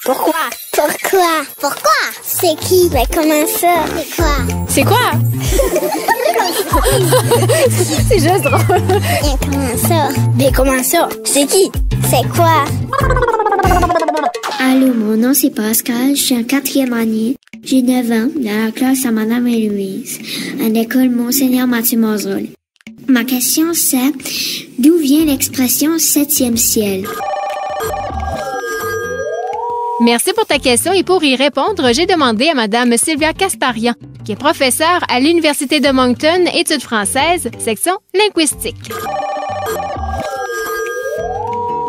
Pourquoi? Pourquoi? Pourquoi? C'est qui? Mais comment ça? C'est quoi? C'est quoi? C'est juste drôle. Mais comment ça? Mais comment ça? C'est qui? C'est quoi? Allô, mon nom c'est Pascal, je suis en 4e année. J'ai 9 ans, dans la classe à Madame Héloïse, à l'école Monseigneur Mathieu Mazolle. Ma question c'est, d'où vient l'expression 7e ciel? Merci pour ta question et pour y répondre, j'ai demandé à Madame Sylvia Casparian, qui est professeure à l'Université de Moncton, études françaises, section linguistique.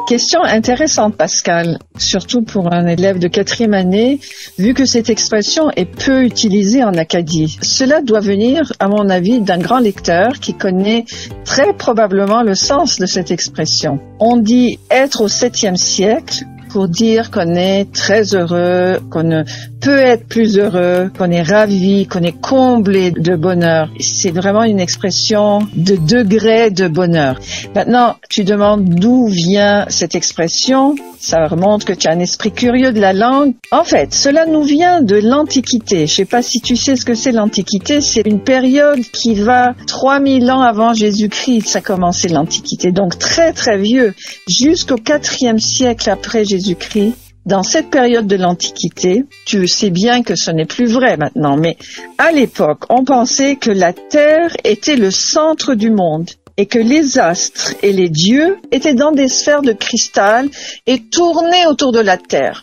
Question intéressante, Pascal, surtout pour un élève de 4e année, vu que cette expression est peu utilisée en Acadie. Cela doit venir, à mon avis, d'un grand lecteur qui connaît très probablement le sens de cette expression. On dit être au 7e siècle pour dire qu'on est très heureux, qu'on ne peut être plus heureux, qu'on est ravi, qu'on est comblé de bonheur. C'est vraiment une expression de degré de bonheur. Maintenant, tu demandes d'où vient cette expression. Ça remonte que tu as un esprit curieux de la langue. En fait, cela nous vient de l'Antiquité. Je sais pas si tu sais ce que c'est l'Antiquité. C'est une période qui va 3000 ans avant Jésus-Christ. Ça a commencé l'Antiquité. Donc très très vieux. Jusqu'au 4e siècle après Jésus-Christ. Dans cette période de l'Antiquité, tu sais bien que ce n'est plus vrai maintenant, mais à l'époque, on pensait que la Terre était le centre du monde et que les astres et les dieux étaient dans des sphères de cristal et tournaient autour de la Terre.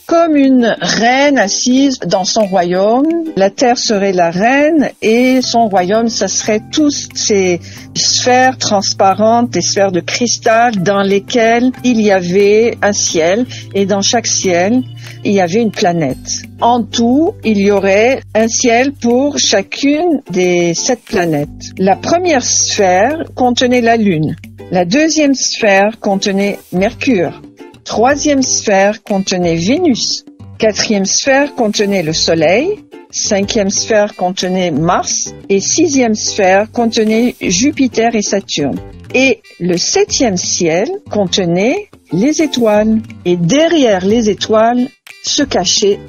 Comme une reine assise dans son royaume, la terre serait la reine et son royaume, ça serait tous ces sphères transparentes, des sphères de cristal dans lesquelles il y avait un ciel et dans chaque ciel, il y avait une planète. En tout, il y aurait un ciel pour chacune des 7 planètes. La première sphère contenait la Lune. La deuxième sphère contenait Mercure. Troisième sphère contenait Vénus. Quatrième sphère contenait le Soleil. Cinquième sphère contenait Mars. Et sixième sphère contenait Jupiter et Saturne. Et le 7e ciel contenait les étoiles. Et derrière les étoiles se cachaient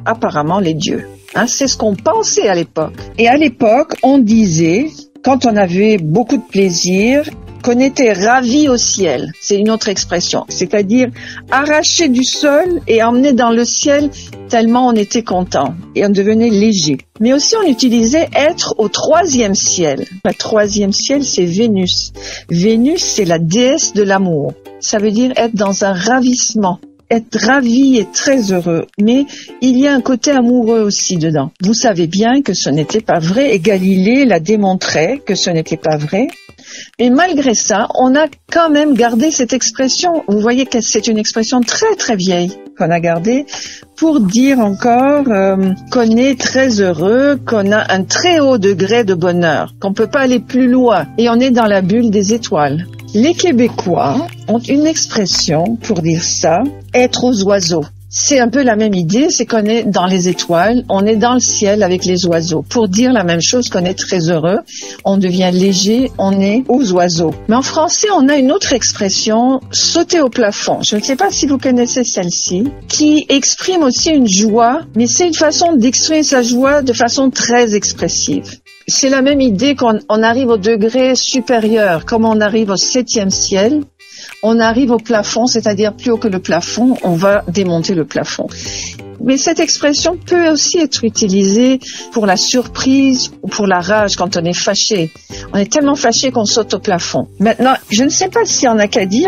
apparemment les dieux. C'est ce qu'on pensait à l'époque. Et à l'époque, on disait, quand on avait beaucoup de plaisir, qu'on était ravi au ciel. C'est une autre expression. C'est-à-dire arraché du sol et emmené dans le ciel tellement on était content et on devenait léger. Mais aussi on utilisait être au 3e ciel. Le 3e ciel, c'est Vénus. Vénus, c'est la déesse de l'amour. Ça veut dire être dans un ravissement. Être ravi et très heureux, mais il y a un côté amoureux aussi dedans. Vous savez bien que ce n'était pas vrai et Galilée l'a démontré que ce n'était pas vrai. Et malgré ça, on a quand même gardé cette expression. Vous voyez que c'est une expression très très vieille qu'on a gardée pour dire encore qu'on est très heureux, qu'on a un très haut degré de bonheur, qu'on peut pas aller plus loin et on est dans la bulle des étoiles. Les Québécois ont une expression pour dire ça, être aux oiseaux. C'est un peu la même idée, c'est qu'on est dans les étoiles, on est dans le ciel avec les oiseaux. Pour dire la même chose, qu'on est très heureux, on devient léger, on est aux oiseaux. Mais en français, on a une autre expression, sauter au plafond. Je ne sais pas si vous connaissez celle-ci, qui exprime aussi une joie, mais c'est une façon d'exprimer sa joie de façon très expressive. C'est la même idée qu'on arrive au degré supérieur, comme on arrive au 7e ciel. On arrive au plafond, c'est-à-dire plus haut que le plafond, on va démonter le plafond. Mais cette expression peut aussi être utilisée pour la surprise ou pour la rage quand on est fâché. On est tellement fâché qu'on saute au plafond. Maintenant, je ne sais pas si en Acadie,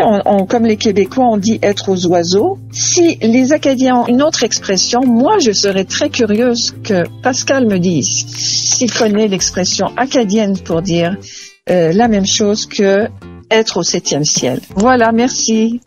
comme les Québécois, on dit être aux oiseaux. Si les Acadiens ont une autre expression, moi, je serais très curieuse que Pascal me dise s'il connaît l'expression acadienne pour dire la même chose que être au 7e ciel. Voilà, merci.